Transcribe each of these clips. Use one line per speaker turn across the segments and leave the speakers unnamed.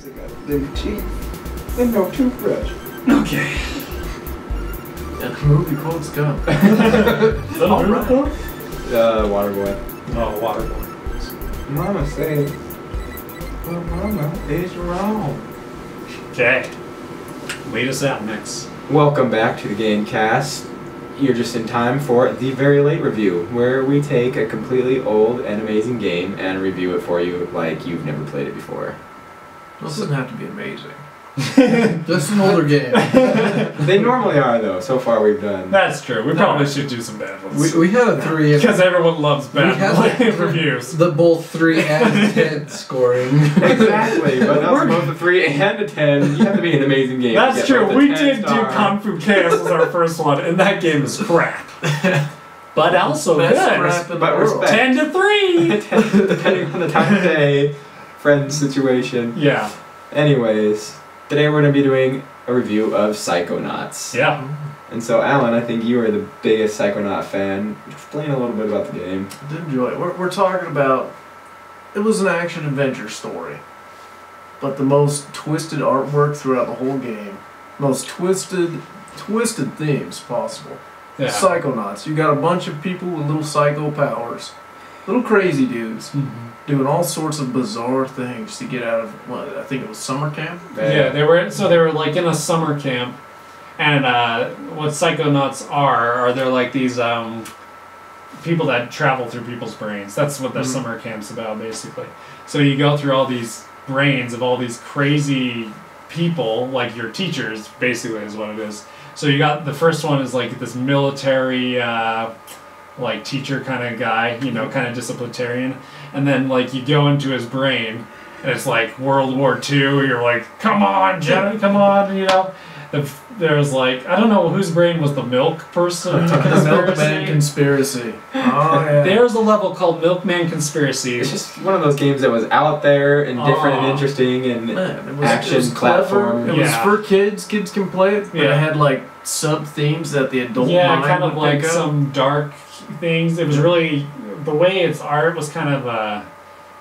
because I got a big teeth and no toothbrush.
Okay.
Yeah, movie quotes go.
Is that a movie quote?
Waterboy.
Oh, Waterboy.
Mama say, well, Mama is wrong.
Okay. Lead us out, Mix.
Welcome back to the Gamecast. You're just in time for the Very Late Review, where we take a completely old and amazing game and review it for you like you've never played it before.
This doesn't have to be amazing.
Just an older game.
They normally are, though. So far we've done.
That's true. We probably should do some bad ones.
We had a 3.
Because everyone loves bad reviews.
The both 3 and 10 scoring.
Exactly, but that's both a 3 and a 10. You have to be an amazing game.
That's true.
Both a
We
10
did do
star.
Kung Fu Chaos as our first one, and that game is crap. But also
Best
good.
crap in the
But
world.
respect.
10 to 3.
Depending on the time of day, friend situation.
Yeah.
Anyways, today we're going to be doing a review of Psychonauts.
Yeah.
And so, Alan, I think you are the biggest Psychonaut fan. Explain a little bit about the game.
I did enjoy it. We're talking about... It was an action-adventure story. But the most twisted artwork throughout the whole game. Most twisted themes possible.
Yeah.
Psychonauts. You got a bunch of people with little psycho powers. Little crazy dudes.
Mm-hmm.
Doing all sorts of bizarre things to get out of, what, I think it was summer camp?
Yeah, they were like in a summer camp, and what Psychonauts are they're like these people that travel through people's brains. That's what the summer camp's about, basically. So you go through all these brains of all these crazy people, like your teachers, basically is what it is. So you got, the first one is like this military like teacher kind of guy, you know, kind of disciplinarian, and then like you go into his brain and it's like World War II. You're like, come on, Jenny, come on, you know. There's like, I don't know whose brain was the milk person.
The Milkman Conspiracy. Oh, yeah.
There's a level called Milkman Conspiracy.
It's just one of those games that was out there and different and interesting and
Man, it
action
was clever.
platform.
It was for kids. Kids can play it. But it had like sub-themes that the adult mind
kind of
would
like
pick up.
some dark things. It was really, the way its art was kind of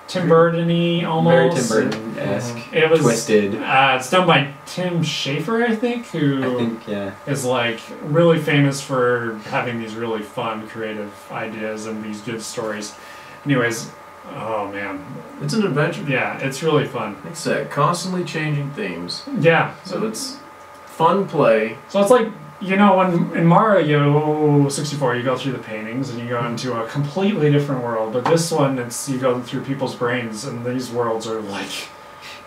Tim Burton-y almost.
Very Tim Burton-esque.
It was
Twisted.
It's done by Tim Schafer, I think, who is like really famous for having these really fun, creative ideas and these good stories. Anyways, oh man,
it's an adventure.
Yeah, it's really fun.
It's constantly changing themes.
Yeah,
so it's fun play.
So it's like, you know, when in Mario 64 you go through the paintings and you go into a completely different world, but this one it's you go through people's brains and these worlds are like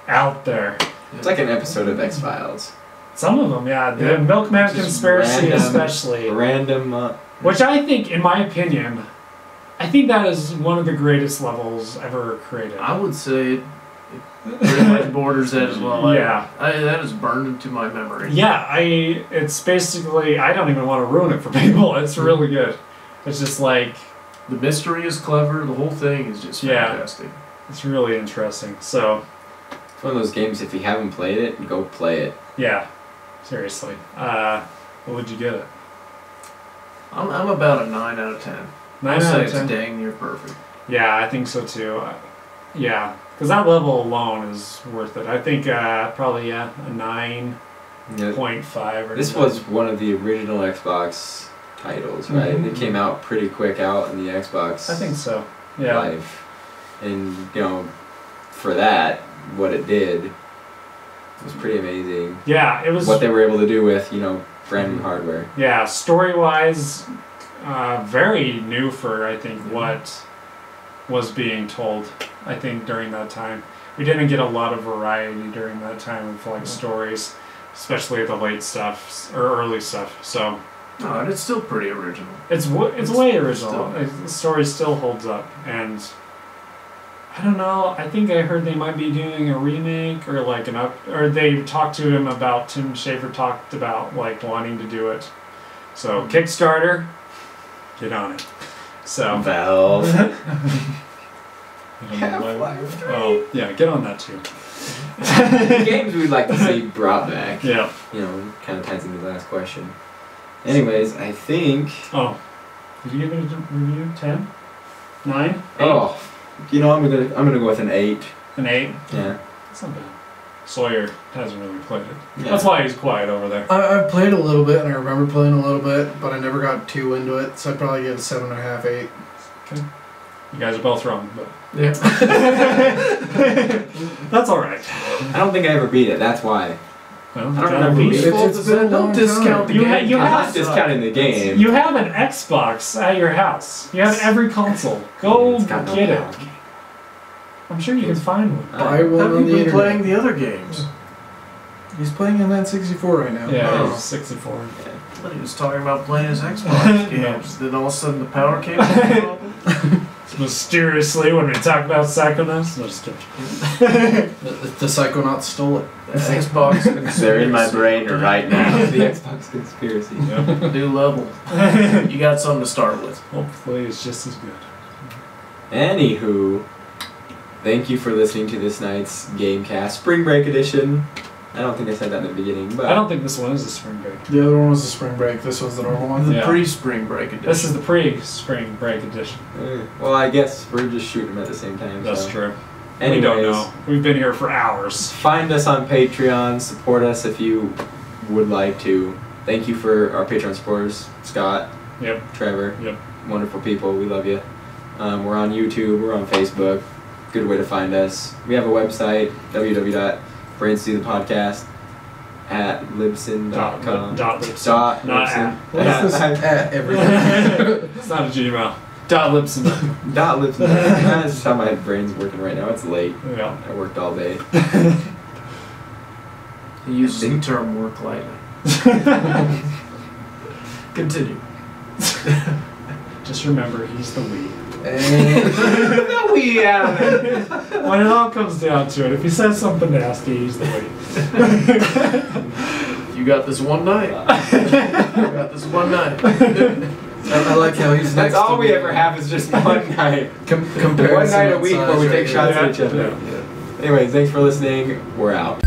out there.
It's like an episode of X-Files.
Some of them, yeah. The Milkman Conspiracy especially.
Random.
Which I think, in my opinion, I think that is one of the greatest levels ever created.
I would say it pretty much borders that as well.
Yeah.
That is burned into my memory.
Yeah, it's basically, I don't even want to ruin it for people. It's really good. It's just like...
The mystery is clever. The whole thing is just fantastic.
It's really interesting. So...
It's one of those games, if you haven't played it, go play it.
Yeah. Seriously. What would you get it?
I'm about a 9 out of 10.
9 out of 10?
It's dang near perfect.
Yeah, I think so too. Yeah. Because that level alone is worth it. I think probably, a 9.5
This was one of the original Xbox titles, right? It came out pretty quick out in the Xbox.
I think so. Yeah.
Live. And, you know, for that, what it did was pretty amazing.
Yeah, it was...
What they were able to do with, you know, brand new hardware.
Yeah, story-wise, very new for, I think, what was being told, I think, during that time. We didn't get a lot of variety during that time of, like, stories, especially the late stuff, or early stuff, so...
No, and it's still pretty original.
It's way original. The story still holds up, and... I don't know, I think I heard they might be doing a remake, or like or they talked to him about, Tim Schafer talked about, like, wanting to do it. So, Kickstarter, get on it. So...
Valve.
Half-Life 3. Oh, yeah, get on that too.
Games we'd like to see brought back.
Yeah.
You know, kind of ties into the last question. Anyways, I think...
Oh. Did you give it a review? 10? 9? 8?
Oh. You know, I'm gonna go with an 8.
An 8?
Yeah.
That's not bad. Sawyer hasn't really played it.
Yeah.
That's why he's quiet over there.
I've played a little bit, and I remember playing a little bit, but I never got too into it, so I'd probably give it 7.5, 8.
Okay. You guys are both wrong, but
Yeah.
that's all right.
I don't think I ever beat it. That's why.
Well,
I don't remember
you-
beating it.
It's been a long
Don't discount the
You
game.
ha- you
I'm
have
not discounting the game.
You have an Xbox at your house. You have every console. Go
It's got no
get
power.
it. I'm sure you can find one.
Buy one
Have
on
you
the
been
internet.
playing the other games?
He's playing on that 64 right now.
Yeah,
Oh.
it's 64.
But he was talking about playing his Xbox games. Then all of a sudden the power cable came open.
Mysteriously, when we talk about Psychonauts, no, just kidding.
The Psychonauts stole it.
The Xbox.
They're in my brain right now. The Xbox conspiracy.
Yep.
New level. You got something to start with.
Hopefully, it's just as good.
Anywho, thank you for listening to this night's Gamecast Spring Break Edition. I don't think I said that in the beginning, but
I don't think this one is a spring break.
The other one was the spring break. This was the normal one.
The
Yeah.
pre-spring break edition.
This is the pre-spring break edition.
well, I guess we're just shooting them at the same time.
That's
so.
true.
Anyways,
We don't know. We've been here for hours.
Find us on Patreon. Support us if you would like to. Thank you for our Patreon supporters, Scott,
Yep.
Trevor.
Yep.
Wonderful people. We love you. We're on YouTube. We're on Facebook. Good way to find us. We have a website, www.brainsdothepodcast at libsyn.com.
Dot Libsyn.
Dot
Not
Libsyn.
What's this at everything?
It's not a Gmail. Dot Libsyn.
Dot Libsyn. That's just how my brain's working right now. It's late.
Yeah.
I worked all day.
He uses the term work lightly. Continue.
Just remember, he's the lead.
And
we have
When it all comes down to it, if he says something nasty, he's the lead.
You got this one night. You got this one night.
I like how he's next
That's all
to
we
me.
ever have is just one night.
Comparison
One night a
on
week
size
where we
right
take
here.
shots
Yeah.
at each other.
Yeah.
Anyways, thanks for listening. We're out.